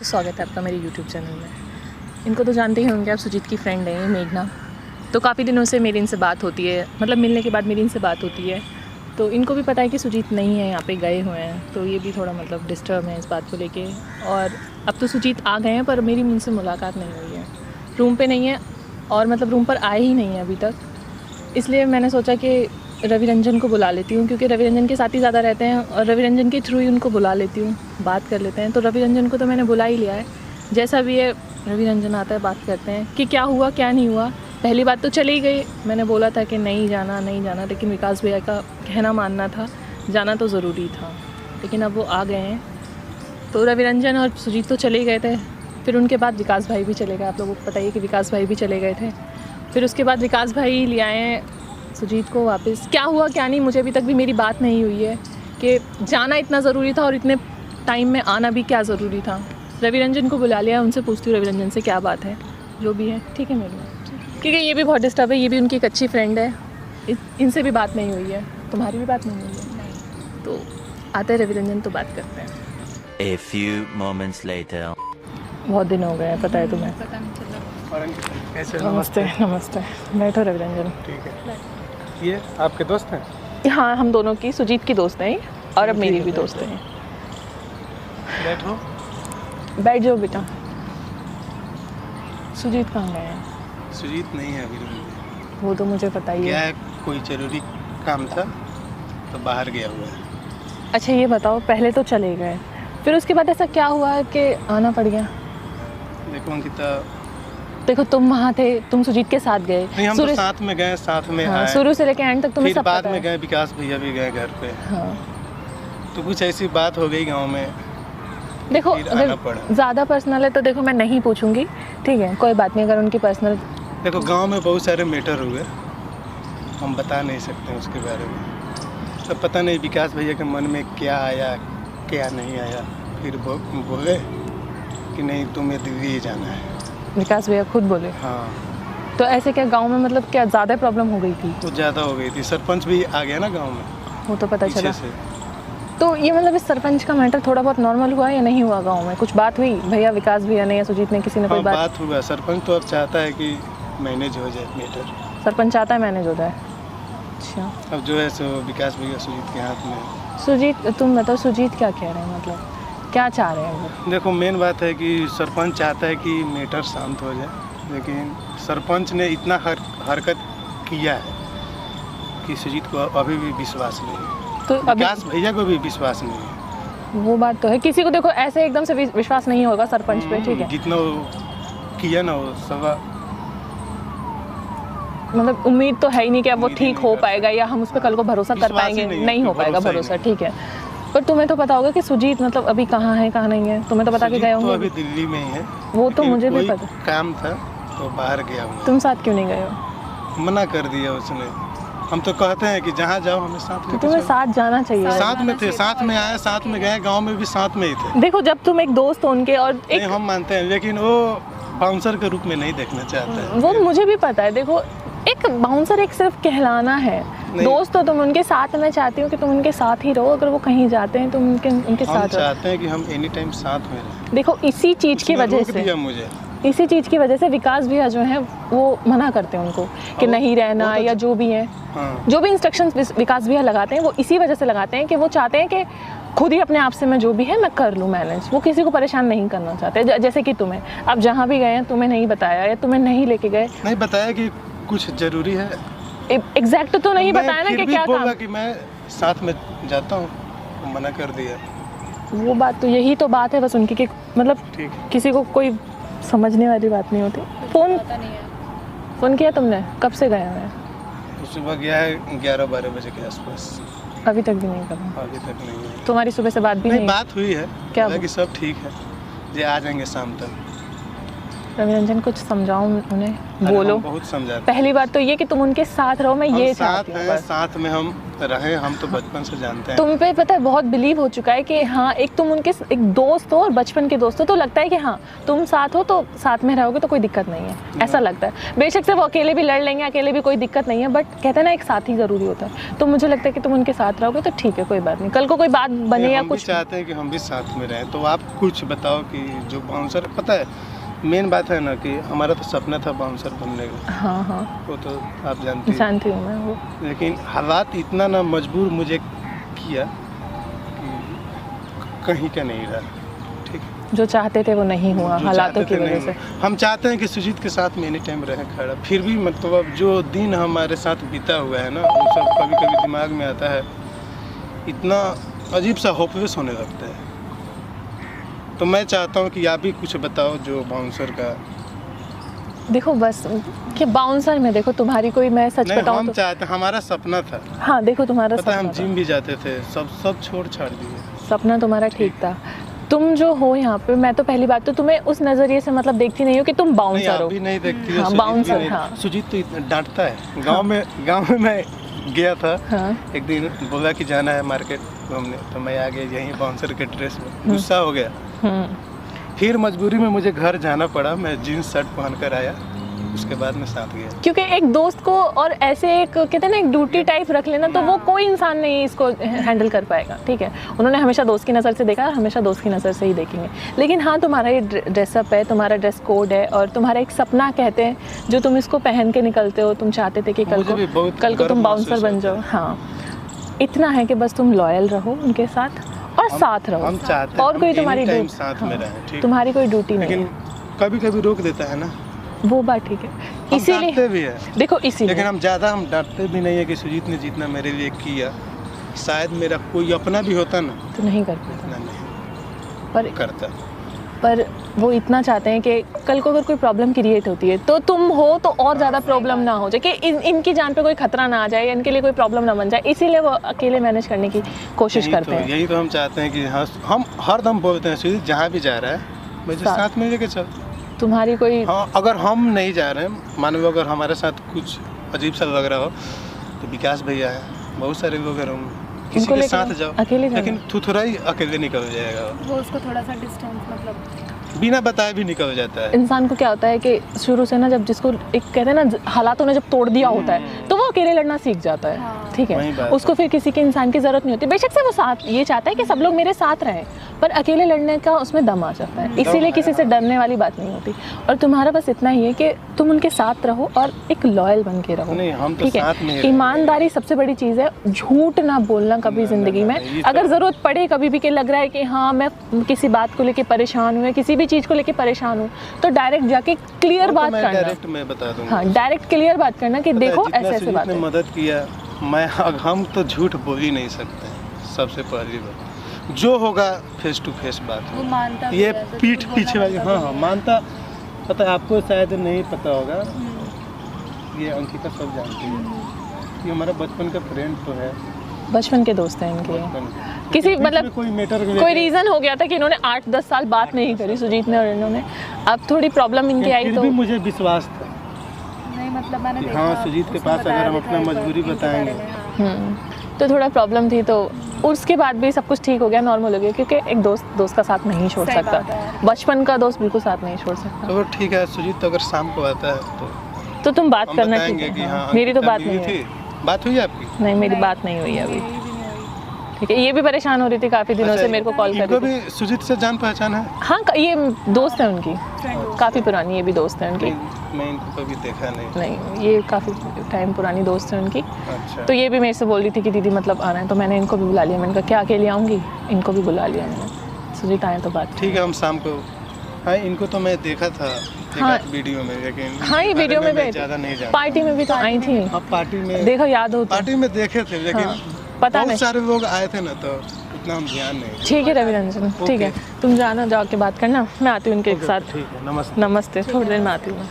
स्वागत है आपका मेरे यूट्यूब चैनल में। इनको तो जानते ही होंगे आप, सुजीत की फ्रेंड हैं मेघना। तो काफ़ी दिनों से मेरी इनसे बात होती है, मतलब मिलने के बाद मेरी इनसे बात होती है। तो इनको भी पता है कि सुजीत नहीं है, यहाँ पे गए हुए हैं। तो ये भी थोड़ा मतलब डिस्टर्ब है इस बात को लेके। और अब तो सुजीत आ गए हैं पर मेरी उनसे मुलाकात नहीं हुई है, रूम पे नहीं है और मतलब रूम पर आए ही नहीं है अभी तक। इसलिए मैंने सोचा कि रवि रंजन को बुला लेती हूँ, क्योंकि रवि रंजन के साथ ही ज़्यादा रहते हैं और रवि रंजन के थ्रू ही उनको बुला लेती हूँ, बात कर लेते हैं। तो रवि रंजन को तो मैंने बुला ही लिया है, जैसा भी है रवि रंजन आता है, बात करते हैं कि क्या हुआ क्या नहीं हुआ। पहली बात तो चली गई, मैंने बोला था कि नहीं जाना, लेकिन विकास भैया का कहना मानना था, जाना तो ज़रूरी था। लेकिन अब वो आ गए हैं। तो रवि रंजन और सुजीत तो चले गए थे, फिर उनके बाद विकास भाई भी चले गए। आप लोगों को पता ही है कि विकास भाई भी चले गए थे। फिर उसके बाद विकास भाई ले आए हैं सुजीत को वापस। क्या हुआ क्या नहीं, मुझे अभी तक भी मेरी बात नहीं हुई है कि जाना इतना ज़रूरी था और इतने टाइम में आना भी क्या ज़रूरी था। रवि रंजन को बुला लिया, उनसे पूछती हूँ रवि रंजन से क्या बात है, जो भी है ठीक है मेरे में। क्योंकि ये भी बहुत डिस्टर्ब है, ये भी उनकी एक अच्छी फ्रेंड है, इनसे भी बात नहीं हुई है। तुम्हारी भी बात नहीं हुई है? नहीं। तो आते हैं रवि रंजन, तो बात करते हैं। A few moments later. बहुत दिन हो गए हैं, पता है तुम्हें? पता नहीं चला। कैसे? नमस्ते नमस्ते, बैठो रवि रंजन। ठीक है। ये आपके दोस्त हैं? हाँ, हम दोनों की, सुजीत की दोस्त हैं और अब मेरी भी दोस्त हैं। बैठो। बैठ जाओ बेटा। सुजीत कहाँ गए हैं? सुजीत नहीं है अभी रूम में। वो तो मुझे पता ही क्या है। है, कोई जरूरी काम था तो बाहर गया हुआ है। अच्छा ये बताओ, पहले तो चले गए, फिर उसके बाद ऐसा क्या हुआ कि आना पड़ गया? देखो अंकिता, देखो तुम वहाँ थे, तुम सुजीत के साथ गए। नहीं हम तो साथ में गए, साथ में हाँ, आए। शुरू से लेके एंड तक तुम्हें फिर सब बाद पता में है। गए, विकास भैया भी गए घर पे। हाँ। तो कुछ ऐसी बात हो गई गांव में। देखो फिर आना अगर पड़ा। ज़्यादा पर्सनल है तो देखो मैं नहीं पूछूंगी, ठीक है, कोई बात नहीं। अगर उनकी पर्सनल, देखो गांव में बहुत सारे मैटर हुए, हम बता नहीं सकते उसके बारे में। तो पता नहीं विकास भैया के मन में क्या आया क्या नहीं आया, फिर बोले कि नहीं तुम्हें दिल्ली ही जाना है। विकास भैया खुद बोले? हाँ। तो ऐसे क्या गांव में मतलब क्या ज़्यादा प्रॉब्लम हो गई थी? तो ज़्यादा हो गई थी, सरपंच भी आ गया ना गांव में वो तो पता पीछे चला। से। तो ये मतलब इस सरपंच का मैटर थोड़ा बहुत नॉर्मल हुआ या नहीं हुआ गांव में? कुछ बात हुई भैया, विकास भैया ने या सुजीत ने, किसी ने कोई हाँ, बात? बात हुआ। सरपंच तो अब चाहता है कि मैनेज हो जाए मैटर। सरपंच चाहता है मैनेज हो जाए? अच्छा। अब जो है सो विकास भैया सुजीत के हाथ में है। सुजीत, तुम बताओ सुजीत क्या कह रहे हैं, मतलब क्या चाह रहे हैं वो? देखो मेन बात है कि सरपंच चाहता है कि मैटर शांत हो जाए, लेकिन सरपंच ने इतना हरकत किया है कि सुजीत को अभी भी विश्वास नहीं है। तो अभी विकास भैया को भी विश्वास नहीं है। वो बात तो है, किसी को देखो ऐसे एकदम से विश्वास नहीं होगा सरपंच पे, ठीक है। जितना वो किया ना वो सब मतलब उम्मीद तो है ही नहीं कि अब वो उम्मीद ही ठीक नहीं हो कर पाएगा या हम उस पर कल को भरोसा कर विश्वास ही पाएंगे, नहीं है, नहीं हो पाएगा भरोसा ही भरोसा, नहीं। ठीक है। पर तुम्हें तो पता होगा कि सुजीत मतलब अभी कहाँ है कहाँ नहीं है, तुम्हें तो बता के सुजीत गए तो होंगे। अभी दिल्ली में ही है। वो तो लेकिन मुझे भी कोई पता। काम था तो बाहर गया हूँ। तुम साथ क्यों नहीं गए हो? मना कर दिया उसने। हम तो कहते हैं कि जहाँ जाओ हमें साथ तो में तुम्हें साथ जाना चाहिए। साथ में थे, साथ में आए, साथ में गए, गांव में भी साथ में ही थे। देखो जब तुम एक दोस्त हो उनके और नहीं एक, हम मानते हैं, लेकिन वो बाउंसर के रूप में नहीं देखना चाहता है। वो मुझे भी पता है। देखो एक बाउंसर एक सिर्फ कहलाना है, दोस्त हो तुम उनके साथ। मैं चाहती हूँ कि तुम उनके साथ ही रहो, अगर वो कहीं जाते हैं तो उनके हम साथ रहो। चाहते हैं कि हम एनी टाइम साथ में रहें। देखो इसी चीज़ की उसने वजह रोक से, दिया मुझे। इसी चीज़ की वजह से विकास भैया जो हैं वो मना करते हैं उनको कि वो- नहीं रहना, वो तो- या जो भी है, हाँ। जो भी इंस्ट्रक्शंस विकास भैया लगाते हैं वो इसी वजह से लगाते हैं कि वो चाहते हैं कि खुद ही अपने आप से मैं जो भी है मैं कर लूँ मैनेज। वो किसी को परेशान नहीं करना चाहते। जैसे कि तुम्हें, अब जहाँ भी गए हैं तुम्हें नहीं बताया या तुम्हें नहीं लेके गए, नहीं बताया कि कुछ जरूरी है। एग्जैक्ट तो नहीं बताया ना मैं कि फिर भी क्या बोला काम। कि मैं साथ में जाता हूँ, तो मना कर दिया। वो बात तो, यही तो बात है बस उनकी कि मतलब ठीक है। किसी को कोई समझने वाली बात नहीं होती। फ़ोन किया तुमने? कब से गए हैं? तो सुबह गया है 11-12 बजे के आसपास, अभी तक भी नहीं करा? अभी तक नहीं है। तुम्हारी सुबह से बात भी नहीं नहीं? बात हुई है, क्या बोला कि सब ठीक है, ये आ जाएंगे शाम तक। रवि रंजन कुछ समझाओ उन्हें, अरे बोलो। हम बहुत समझाते पहली बात तो ये कि तुम उनके साथ रहो, मैं हैं। ये हम साथ चाहती हूँ हैं, बस। साथ में हम रहे, हम तो बचपन से जानते हैं। तुम पे पता है बहुत बिलीव हो चुका है कि हाँ, एक तुम उनके एक दोस्त हो और बचपन के दोस्त हो, तो लगता है कि हाँ तुम साथ हो तो साथ में रहोगे तो कोई दिक्कत नहीं है, ऐसा लगता है। बेशक से वो अकेले भी लड़ लेंगे, अकेले भी कोई दिक्कत नहीं है, बट कहते हैं ना एक साथी ज़रूरी होता है। तो मुझे लगता है कि तुम उनके साथ रहोगे तो ठीक है, कोई बात नहीं। कल को कोई बात बने या हम भी कुछ, चाहते हैं कि हम भी साथ में रहें। तो आप कुछ बताओ कि जो बाउंसर, पता है मेन बात है ना कि हमारा तो सपना था बाउंसर बनने का, हाँ हाँ वो तो आप जानती हैं। जानती हूँ मैं वो। लेकिन हालात इतना ना मजबूर मुझे किया कि कहीं का नहीं रहा। ठीक है, जो चाहते थे वो नहीं हुआ जो हालातों चाहते की थे वजह नहीं से। हुआ। हम चाहते हैं कि सुजीत के साथ में एनी टाइम रहे खड़ा, फिर भी मतलब अब जो दिन हमारे साथ बीता हुआ है ना, वो सब कभी कभी दिमाग में आता है, इतना अजीब सा होपलेस होने लगता है। तो मैं चाहता हूँ कि आप भी कुछ बताओ जो बाउंसर का। देखो बस कि बाउंसर में देखो तुम्हारी कोई, मैं सच नहीं, बताऊँ हम तो चाहते, हमारा सपना था, हाँ देखो तुम्हारा पता है, हम सपना था। जिम भी जाते थे, सब छोड़ छाड़ दिए। सपना तुम्हारा ठीक था। तुम जो हो यहाँ पे, मैं तो पहली बात तो तुम्हें उस नज़रिए से मतलब देखती नहीं हो कि तुम नहीं, बाउंसर आप हो। भी नहीं देखती हो, हाँ, सुजीत भी बाउंसर, नहीं। हाँ। सुजीत तो इतना डांटता है। गांव में मैं गया था, हाँ एक दिन बोला कि जाना है मार्केट घूमने, तो मैं आ गया यहीं बाउंसर के ड्रेस में, गुस्सा हो गया। फिर मजबूरी में मुझे घर जाना पड़ा, मैं जीन्स शर्ट पहन कर आया, उसके बाद मैं साथ गया। क्योंकि एक दोस्त को और ऐसे एक कहते हैं ना एक ड्यूटी टाइप रख लेना, तो वो कोई इंसान नहीं इसको हैंडल कर पाएगा। ठीक है, उन्होंने हमेशा दोस्त की नज़र से देखा, हमेशा दोस्त की नज़र से ही देखेंगे। लेकिन हाँ, तुम्हारा ये ड्रेसअप है, तुम्हारा ड्रेस कोड है, और तुम्हारा एक सपना कहते हैं जो तुम इसको पहन के निकलते हो। तुम चाहते थे कि कल मुझे भी बहुत को गर्व तुम बाउंसर महसूस बन होता जाओ। है। हाँ, इतना है कि बस तुम लॉयल रहो उनके साथ और साथ रहो, हम चाहते हैं और हम कोई any तुम्हारी time ड्यूटी, साथ में रहें, ठीक। तुम्हारी कोई ड्यूटी नहीं लेकिन है। कभी कभी रोक देता है ना, वो बात ठीक है, हम इसीलिए डांटते भी है। देखो लेकिन इसीलिए हम डांटते भी नहीं है कि सुजीत ने जितना मेरे लिए किया, शायद मेरा कोई अपना भी होता ना, तो नहीं कर पाता, इतना नहीं पर करता। वो इतना चाहते हैं कि कल को अगर कोई प्रॉब्लम क्रिएट होती है तो तुम हो तो और ज़्यादा प्रॉब्लम ना हो जाए, कि इनकी जान पे कोई खतरा ना आ जाए, इनके लिए कोई प्रॉब्लम ना बन जाए, इसीलिए वो अकेले मैनेज करने की कोशिश करते हैं। यही तो हम चाहते हैं कि हाँ, हम हर दम बोलते हैं सुजीत जहाँ भी जा रहा है मुझे साथ में लेके चल। तुम्हारी कोई, हाँ, अगर हम नहीं जा रहे हैं, मान लो अगर हमारे साथ कुछ अजीब सा लग रहा हो, तो विकास भैया है, बहुत सारे लोग हैं, किसी उनको के लेके साथ जाओ, अकेले जाना। लेकिन थुथुरा ही अकेले निकल जाएगा, वो उसको थोड़ा सा डिस्टेंस मतलब बिना बताए भी निकल जाता है। इंसान को क्या होता है कि शुरू से ना, जब जिसको एक कहते हैं ना हालातों ने जब तोड़ दिया होता है, तो वो अकेले लड़ना सीख जाता है। हाँ। ठीक वही है, बात उसको फिर किसी के इंसान की ज़रूरत नहीं होती। बेशक से वो साथ ये चाहता है कि सब लोग मेरे साथ रहें, पर अकेले लड़ने का उसमें दम आ जाता है, इसीलिए किसी से डरने वाली बात नहीं होती। और तुम्हारा बस इतना ही है कि तुम उनके साथ रहो और एक लॉयल बन के रहो। नहीं, हम तो ठीक साथ में ही है, रहेंगे। ईमानदारी सबसे बड़ी चीज़ है, झूठ ना बोलना कभी ज़िंदगी में। ये तो- अगर ज़रूरत पड़े कभी भी कि लग रहा है कि हाँ मैं किसी बात को लेके परेशान हूँ या किसी भी चीज़ को लेके परेशान हूँ, तो डायरेक्ट जाके क्लियर बात करना। डायरेक्ट मैं बता दूंगा। हाँ, डायरेक्ट क्लियर बात करना कि पता है, देखो जितना ऐसे ऐसे सुजीत बात ने है। मदद किया, हम तो झूठ बोल ही नहीं सकते। सबसे पहली बात जो होगा फेस टू फेस बात वो होगा। मानता भी ये है, तो पीठ झूठ पीछे बोलना वाली, मतलब हाँ मानता। पता है आपको शायद नहीं पता होगा, ये अंकिता सब जानती है, ये हमारा बचपन का फ्रेंड तो है, बचपन के दोस्त हैं इनके। बचपन का। किसी बीच में मतलब कोई मैटर कोई रीज़न हो गया था कि इन्होंने 8-10 साल बात नहीं करी सुजीत ने और इन्होंने, अब थोड़ी प्रॉब्लम इनकी आई फिर तो भी मुझे विश्वास था नहीं मतलब मैंने कि देखा, हाँ, सुजीत के उसने पास अगर बताया हम भी अपना था एक बार मजबूरी इनके बताएंगे। बारे में, हाँ। तो थोड़ा प्रॉब्लम थी, तो उसके बाद भी सब कुछ ठीक हो गया, नॉर्मल हो गया, क्योंकि एक दोस्त का साथ नहीं छोड़ सही सकता, बात है। बचपन का दोस्त बिल्कुल साथ नहीं छोड़ सकता। तो ठीक है, सुजीत तो अगर शाम को आता है तो तुम बात हम करना, ठीक बताएंगे है। कि हाँ, हाँ, मेरी तो अंकिता बात मिली नहीं हुई, थी। बात हुई आपकी? नहीं मेरी नहीं। बात नहीं हुई अभी। मेरी भी नहीं हुई। ठीक है, ये भी परेशान हो रही थी काफ़ी दिनों अच्छा, से, मेरे को कॉल कर इनको रही थी। भी सुजीत से जान पहचान है? हाँ, ये दोस्त है उनकी, Friend हो। काफ़ी पुरानी, ये भी दोस्त है उनकी। मैं इनको कभी देखा नहीं। नहीं, ये काफ़ी टाइम पुरानी दोस्त है उनकी। अच्छा, तो ये भी मेरे से बोल रही थी कि दीदी मतलब आना है, तो मैंने इनको भी बुला लिया। मैंने कहा क्या अकेले आऊँगी, इनको भी बुला लिया मैंने। सुजीत आए तो बात। ठीक है, हम शाम को। हाँ, इनको तो मैं देखा था हाँ। एक वीडियो में, लेकिन हाँ, ये इनके वीडियो बारे में मैं भी ज़्यादा नहीं जानता। पार्टी में भी तो आई थी, अब पार्टी में देखो याद हो तो। पार्टी में देखे थे, लेकिन हाँ, पता नहीं। बहुत सारे लोग आए थे ना, तो इतना हम ध्यान नहीं। ठीक है रवि रंजन, ठीक है, तुम जाना, जाके बात करना, मैं आती हूँ उनके साथ। ठीक है, नमस्ते। नमस्ते, थोड़ी देर में आती हूँ मैं।